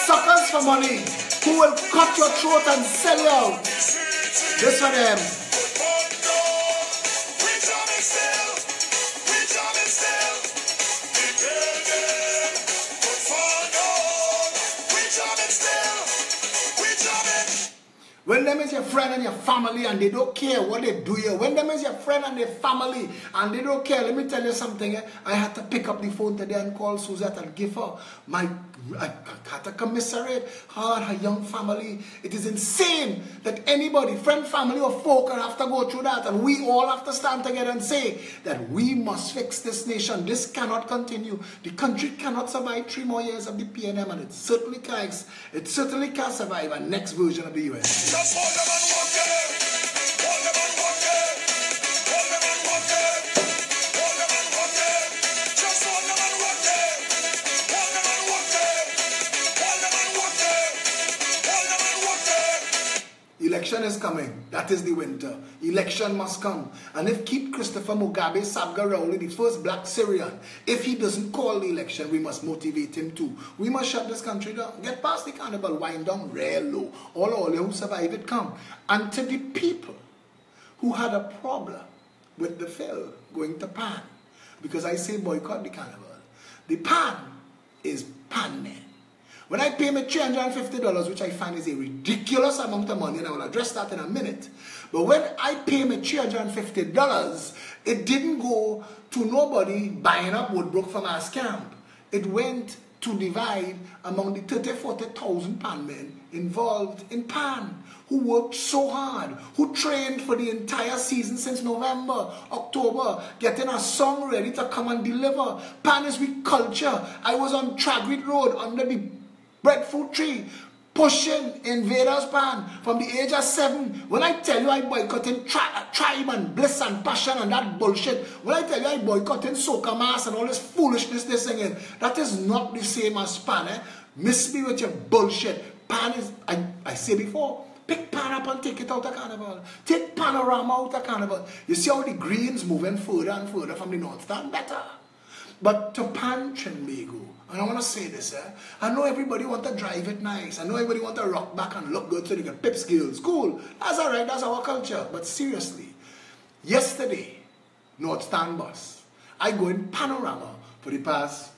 suckers for money, who will cut your throat and sell you out. This for them. When them is your friend and your family and they don't care what they do here. When them is your friend and their family and they don't care. Let me tell you something. I had to pick up the phone today and call Suzette and give her I had to commiserate her and her young family. It is insane that anybody, friend, family or folk have to go through that. And we all have to stand together and say that we must fix this nation. This cannot continue. The country cannot survive 3 more years of the PNM, and it certainly can't. It certainly can't survive a next version of the US. Just hold them and walk it. Hold them and walk it. Hold them and walk it. Hold them and walk it. Just hold them and walk it. Hold them and walk it. Hold them and walk it. Hold them and walk it. Election is coming. That is the winter. Election must come. And if keep Christopher Mugabe Sabga Rowley, the first black Syrian, if he doesn't call the election, we must motivate him too. We must shut this country down. Get past the carnival, wind down real low. All who survive it come. And to the people who had a problem with the Phil going to Pan, because I say boycott the carnival. The Pan is Pan man. When I pay me $350, which I find is a ridiculous amount of money, and I will address that in a minute. But when I pay me $350, it didn't go to nobody buying up Woodbrook from our camp. It went to divide among the 30,000, 40,000 Pan men involved in Pan, who worked so hard, who trained for the entire season since November, October, getting a song ready to come and deliver. Pan is with culture. I was on Tragrit Road under the breadfruit tree, pushing Invaders Pan from the age of 7. When I tell you I boycotting Tribe and Bliss and Passion and that bullshit, when I tell you I boycotting Soca Mass and all this foolishness they're singing, that is not the same as Pan. Miss me with your bullshit. Pan is, I say before, pick Pan up and take it out of carnival. Take Panorama out of carnival. You see how the Greens moving further and further from the North Stand? Better. But to Pan Trinbago, and I want to say this, I know everybody want to drive it nice. I know everybody want to rock back and look good so they get pip skills. Cool. That's all right. That's our culture. But seriously, yesterday, North Stand bus, I go in Panorama for the past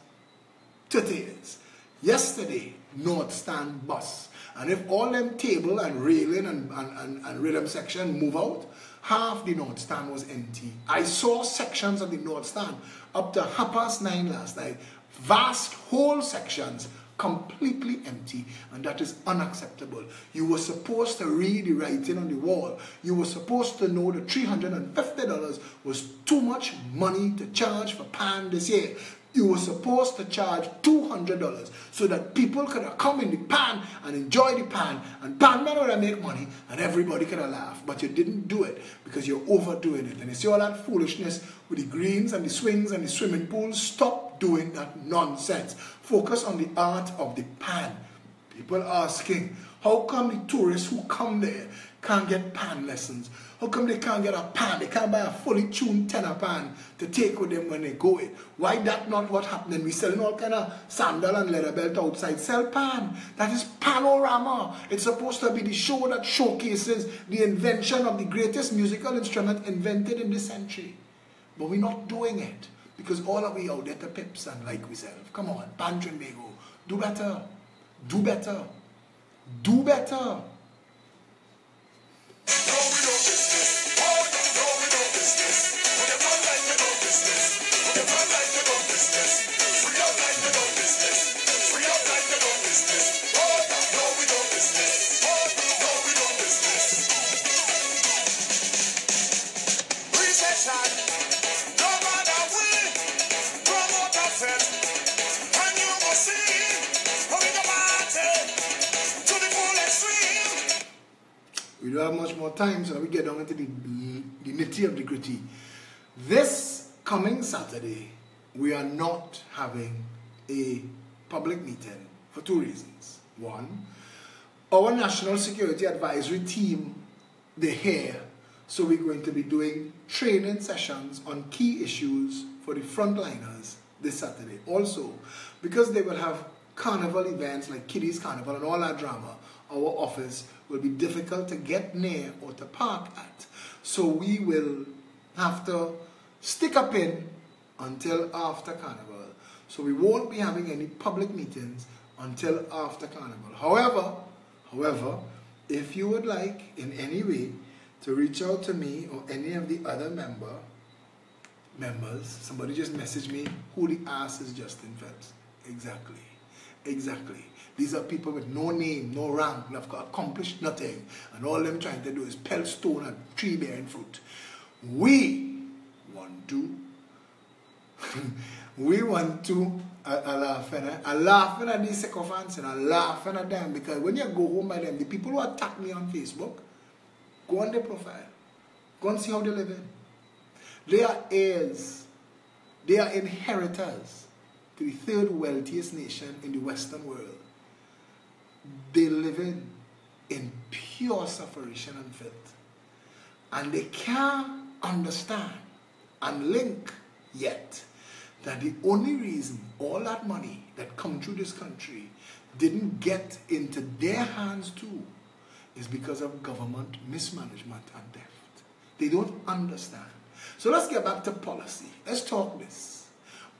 30 years. Yesterday, North Stand bus. And if all them table and railing and rhythm section move out, half the North Stand was empty. I saw sections of the North Stand up to 9:30 last night. Vast whole sections completely empty, and that is unacceptable. You were supposed to read the writing on the wall. You were supposed to know that $350 was too much money to charge for Pan this year. You were supposed to charge $200 so that people could have come in the Pan and enjoy the Pan, and Pan men would have make money and everybody could have laughed. But you didn't do it because you're overdoing it. And you see all that foolishness with the greens and the swings and the swimming pools. Stop doing that nonsense. Focus on the art of the Pan. People asking, how come the tourists who come there can't get Pan lessons? How come they can't get a Pan? They can't buy a fully tuned tenor Pan to take with them when they go in. Why that not what happening? We selling all kind of sandal and leather belt outside. Sell Pan. That is Panorama. It's supposed to be the show that showcases the invention of the greatest musical instrument invented in this century. But we're not doing it because all of we out there to pips and like we sell. Come on, Pan Trinbago. Do better. Do better. Do better. We don't have much more time, so we get down into the nitty of the gritty. This coming Saturday, we are not having a public meeting for 2 reasons. One, Our National Security Advisory Team, they're here. So we're going to be doing training sessions on key issues for the frontliners this Saturday. Also, because they will have carnival events like Kiddies Carnival and all that drama, our office will be difficult to get near or to park at. So we will have to stick up in until after Carnival. So we won't be having any public meetings until after Carnival. However, if you would like in any way to reach out to me or any of the other members, somebody just messaged me, who the ass is Justin Phelps? Exactly. These are people with no name, no rank, who have accomplished nothing, and all them trying to do is pelt stone at tree bearing fruit. We want to I laughing at these sycophants and I laughing at them, because when you go home by them, the people who attack me on Facebook, go on their profile, go and see how they live in. They are heirs, they are inheritors to the third wealthiest nation in the Western world. They live in pure sufferation and filth. And they can't understand and link yet that the only reason all that money that come through this country didn't get into their hands too is because of government mismanagement and theft. They don't understand. So let's get back to policy. Let's talk this.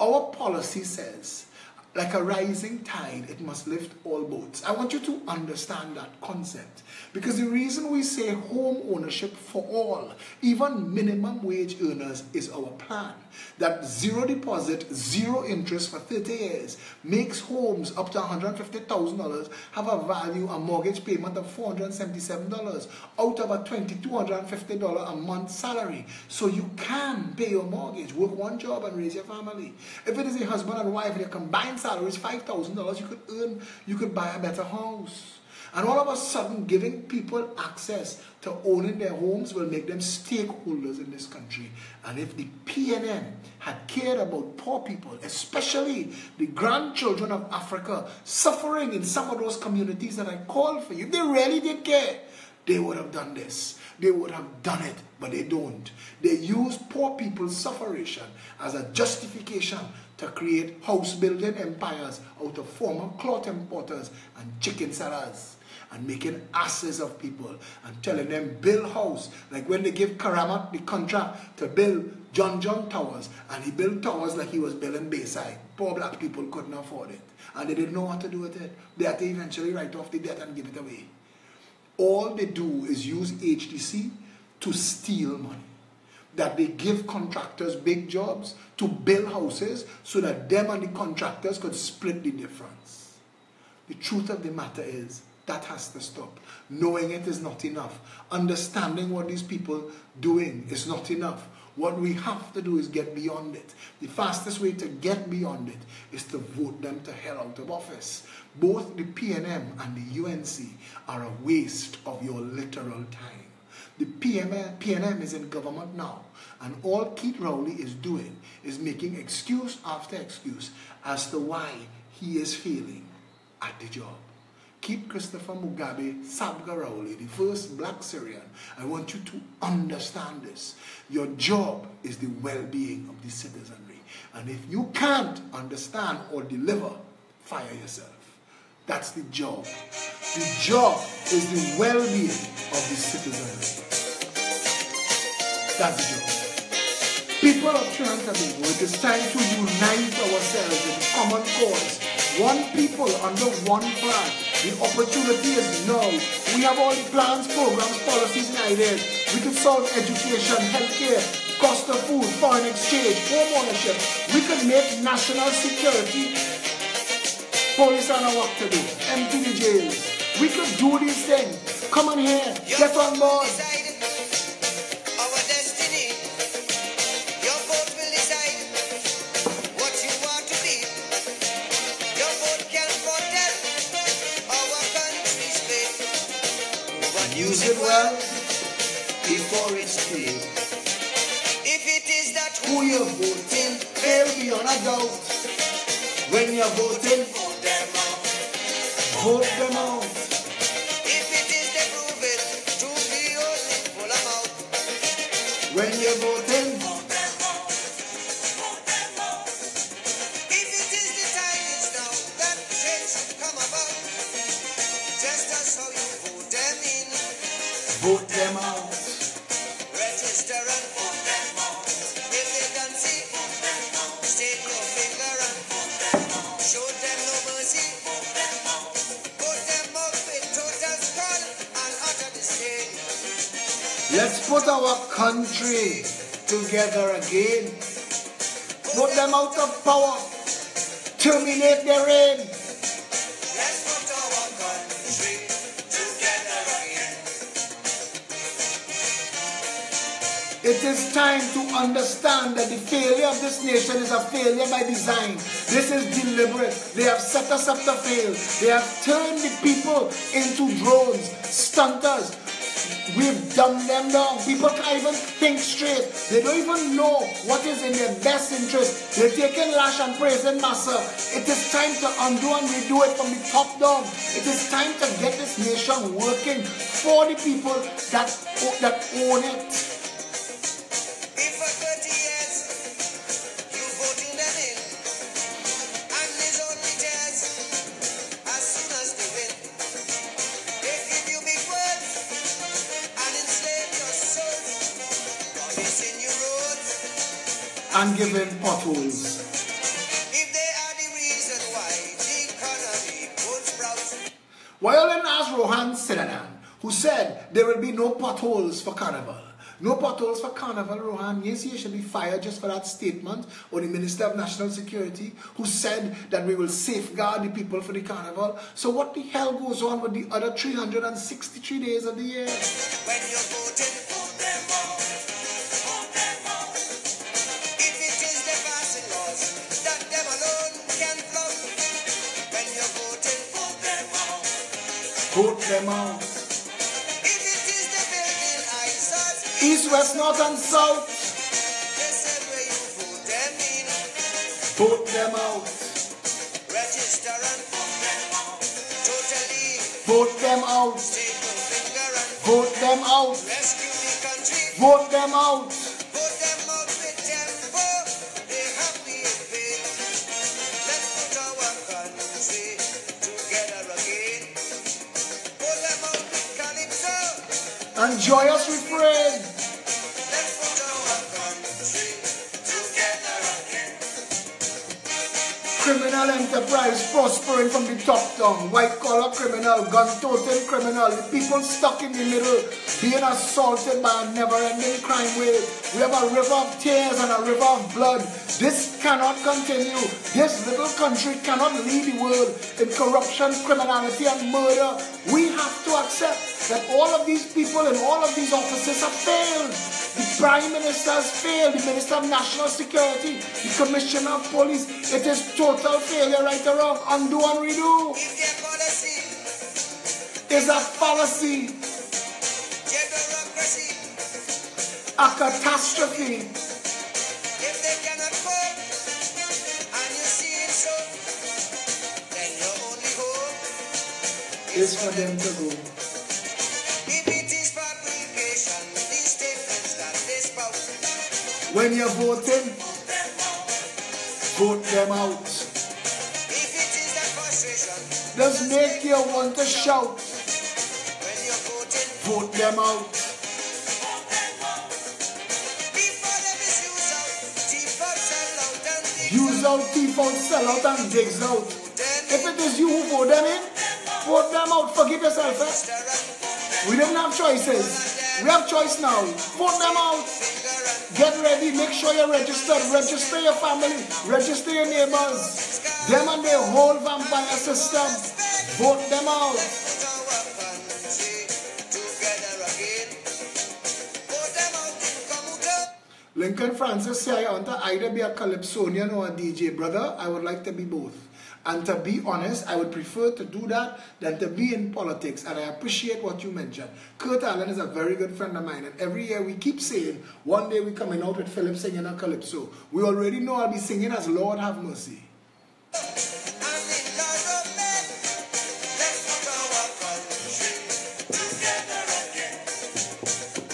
Our policy says, like a rising tide, it must lift all boats. I want you to understand that concept. Because the reason we say home ownership for all, even minimum wage earners, is our plan. That zero deposit, zero interest for 30 years makes homes up to $150,000 have a value, a mortgage payment of $477 out of a $2,250 a month salary. So you can pay your mortgage, work one job and raise your family. If it is a husband and wife and your combined salary is $5,000, you could buy a better house. And all of a sudden, giving people access to owning their homes will make them stakeholders in this country. And if the PNM had cared about poor people, especially the grandchildren of Africa suffering in some of those communities that I called for you, if they really did care, they would have done this. They would have done it, but they don't. They use poor people's suffering as a justification to create house building empires out of former cloth importers and chicken sellers, and making asses of people and telling them build house. Like when they give Karamat the contract to build John Towers, and he built towers like he was building Bayside. Poor black people couldn't afford it, and they didn't know what to do with it. They had to eventually write off the debt and give it away. All they do is use HDC to steal money. That they give contractors big jobs to build houses so that them and the contractors could split the difference. The truth of the matter is that has to stop. Knowing it is not enough. Understanding what these people doing is not enough. What we have to do is get beyond it. The fastest way to get beyond it is to vote them to hell out of office. Both the PNM and the UNC are a waste of your literal time. The PNM is in government now, and all Keith Rowley is doing is making excuse after excuse as to why he is failing at the job. Keep Christopher Mugabe Sabga Rowley, the first black Syrian. I want you to understand this. Your job is the well-being of the citizenry. And if you can't understand or deliver, fire yourself. That's the job. The job is the well-being of the citizenry. That's the job. People of Trinidad, it is time to unite ourselves in common cause. One people under one flag. The opportunity is now. We have all the plans, programs, policies, and ideas. We could solve education, healthcare, cost of food, foreign exchange, home ownership. We could make national security. Police are not what to do. Empty the jails. We could do these things. Come on here. Get on board. Use it well before it's too late. If it is that who you're voting, fail beyond a doubt. When you're voting, vote them out. Vote them out. you're voting. If it is the time is now that change should come about, just as how you vote them in, Vote them out. register and vote them out. If they don't see, stain your finger and vote them out. Show them no mercy, vote them out. Vote them out with total scorn and utter disdain. Let's put our country together again. Vote them out of power. Terminate their reign. Let's put our country together again. It is time to understand that the failure of this nation is a failure by design. This is deliberate. They have set us up to fail. They have turned the people into drones, stunters. We've dumbed them down. People can't even think straight. They don't even know what is in their best interest. They're taking lash and praising massa. It is time to undo and redo it from the top down. It is time to get this nation working for the people that own it. If for 30 years you voting them in, and there's only tears as soon as they win, they give you big words and enslave your soul, promising you roads. And giving potholes. If they are the reason why the economy won't sprout, Why all didn't ask Rohan Sinanan, who said there will be no potholes for carnival? No potholes for carnival, Rohan. Yes, he should be fired just for that statement. Or the Minister of National Security, who said that we will safeguard the people for the carnival. So what the hell goes on with the other 363 days of the year? when you're voting, vote them out. Vote them out. If it is the passing laws that them alone can flout, when you're voting, vote them out. Vote them out. If it is the building eyesores, East, west, north, and south. they say where you vote them in, Vote them out. register and vote them out. Totally Vote them out. take your finger and Vote them out. rescue the country. Vote them out. Vote them out with tempo. They happy in vain. Let's put our country together again. Vote them out with calypso. And joyous refrain. Let's put our country together again. Criminal enterprise prospering from the top down. White collar criminal, gun toting criminal. The people stuck in the middle, being assaulted by a never-ending crime wave. We have a river of tears and a river of blood. This cannot continue. This little country cannot lead the world in corruption, criminality, and murder. We have to accept that all of these people in all of these offices have failed. The Prime Minister has failed, the Minister of National Security, the Commissioner of Police. It is total failure right around. Undo and redo. If their policy, Is a fallacy, their bureaucracy, a catastrophe. if they cannot cope, and you see it so, then your only hope Is for them to go. if it is fabrication, these statements that they spout. When you're voting, vote them out. If it is that frustration, Does make you want to shout, when you're voting, vote them out. before they misuse out, thief out, sell out, and dig Use out, thief out, sell out, and digs out. them If it is you who vote them in, vote them out. Forgive yourself. Eh? stir and We didn't have choices. We have choice now. Vote them out. finger and Get ready. Make sure you're registered. Register your family. Register your neighbors. Them and their whole vampire system. Vote them out. put our country together again. Vote them out in Kamuta. Lincoln Francis say I want to either be a calypsonian or a DJ. Brother, I would like to be both. And to be honest, I would prefer to do that than to be in politics. And I appreciate what you mentioned. Kurt Allen is a very good friend of mine. And every year we keep saying, one day we're coming out with Phillip singing a calypso. We already know I'll be singing as Lord Have Mercy. And in love of men, let's put our country together again.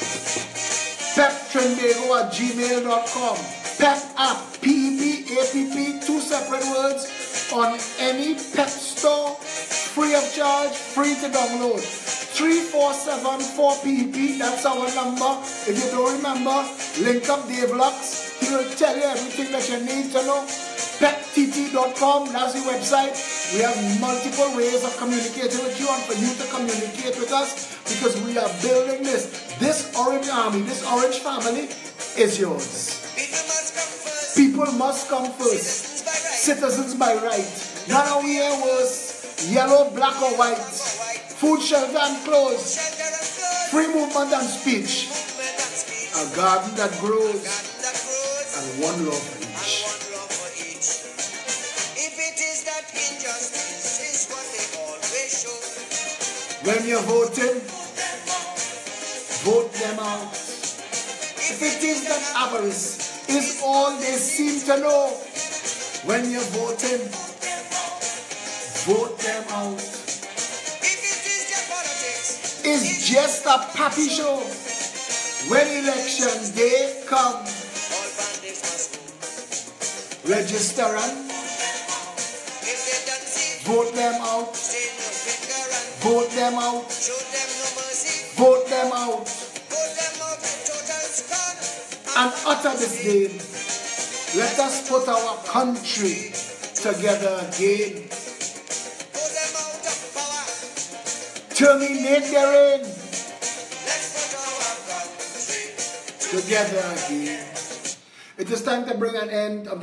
Pep trinbago@gmail.com. Pep app, PEP, 2 separate words, on any pep store, free of charge, free to download. 3474PEP, that's our number. If you don't remember, link up Dave Lux. He will tell you everything that you need to know. PepTT.com, that's the website. We have multiple ways of communicating with you and for you to communicate with us, because we are building this. This Orange Army, this Orange family is yours. People must come first. Citizens by right. None of we here was yellow, black or white. Food, shelter and clothes. Free movement and speech. A garden that grows. And one love for each. If it is that injustice is what they always show. When you're voting, vote them out. If it is that avarice is all they seem to know, when you're voting, vote them out. If it is their politics, It's just a pappy show. When election day come, all bandits must go. register and If they don't see, vote them out. stay no finger and Vote them out. show them no mercy. Vote them out. Vote them out in total scorn. And utter disdain. Let us put our country together again. Vote them out of power. Terminate their reign. Let's put our country Together again. It is time to bring an end to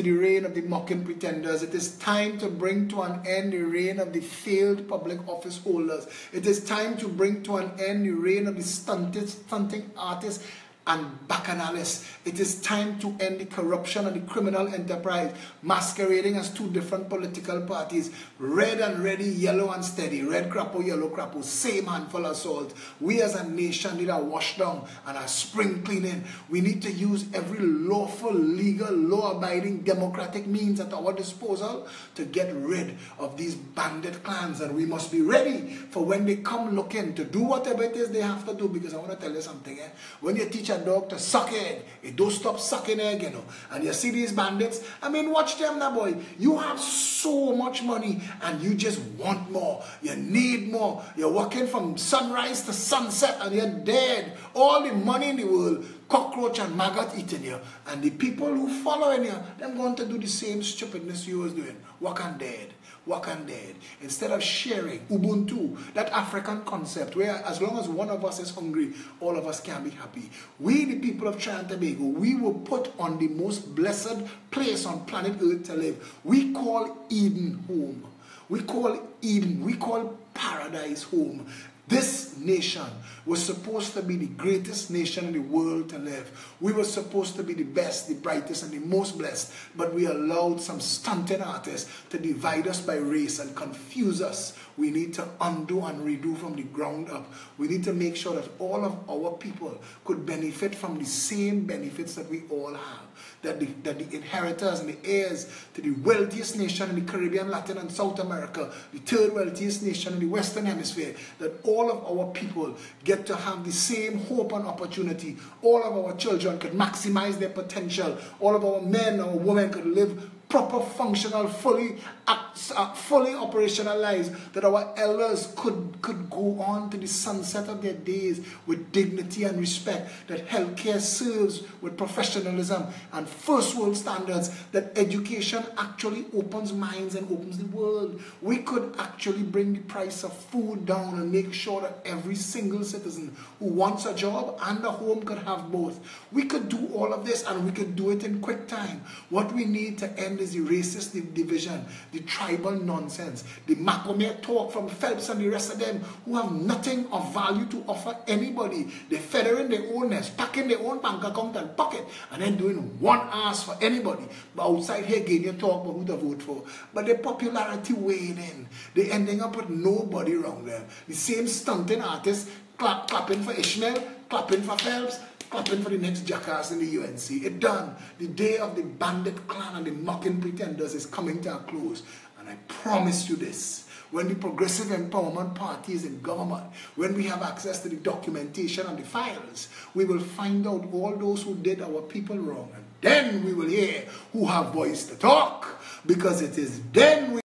the reign of the mocking pretenders. It is time to bring to an end the reign of the failed public office holders. It is time to bring to an end the reign of the stunting artists and bacchanalists. It is time to end the corruption and the criminal enterprise masquerading as two different political parties. Red and ready, yellow and steady. Red crapo, yellow crapo, same handful of salt. We as a nation need a wash down and a spring cleaning. We need to use every lawful, legal, law-abiding, democratic means at our disposal to get rid of these bandit clans. And we must be ready for when they come looking to do whatever it is they have to do. Because I want to tell you something. When you teach a dog to suck egg, it don't stop sucking egg, you know. And you see these bandits, I mean, watch them now, boy. You have so much money and you just want more. You need more. You're working from sunrise to sunset and you're dead. All the money in the world, cockroach and maggot eating you. And the people who following you, they're going to do the same stupidness you was doing. Walk and dead. Walk and dead. Instead of sharing Ubuntu, that African concept where as long as one of us is hungry, all of us can be happy. We, the people of Trinidad and Tobago, we were put on the most blessed place on planet Earth to live. We call Eden home. We call Eden, we call paradise home. This nation was supposed to be the greatest nation in the world to live. We were supposed to be the best, the brightest, and the most blessed. But we allowed some stunted artists to divide us by race and confuse us. We need to undo and redo from the ground up. We need to make sure that all of our people could benefit from the same benefits that we all have. That the inheritors and the heirs to the wealthiest nation in the Caribbean, Latin and South America, the third wealthiest nation in the Western Hemisphere, that all of our people get to have the same hope and opportunity. All of our children could maximize their potential. All of our men or women could live proper, functional, fully operational lives, that our elders could go on to the sunset of their days with dignity and respect, that healthcare serves with professionalism and first world standards, that education actually opens minds and opens the world. We could actually bring the price of food down and make sure that every single citizen who wants a job and a home could have both. We could do all of this and we could do it in quick time. What we need to end is the racist division, the tribal nonsense, the Macomia talk from Phillip and the rest of them who have nothing of value to offer anybody. They're feathering their own nest, packing their own bank account and pocket, and then doing one ass for anybody. But outside here, getting talk about who to vote for. But their popularity weighing in. They're ending up with nobody around them. The same stunting artists clapping for Ishmael, clapping for Phelps, clapping for the next jackass in the UNC. It's done. The day of the bandit clan and the mocking pretenders is coming to a close. And I promise you this. when the Progressive Empowerment Party is in government, when we have access to the documentation and the files, we will find out all those who did our people wrong. And then we will hear who have voice to talk, because it is then we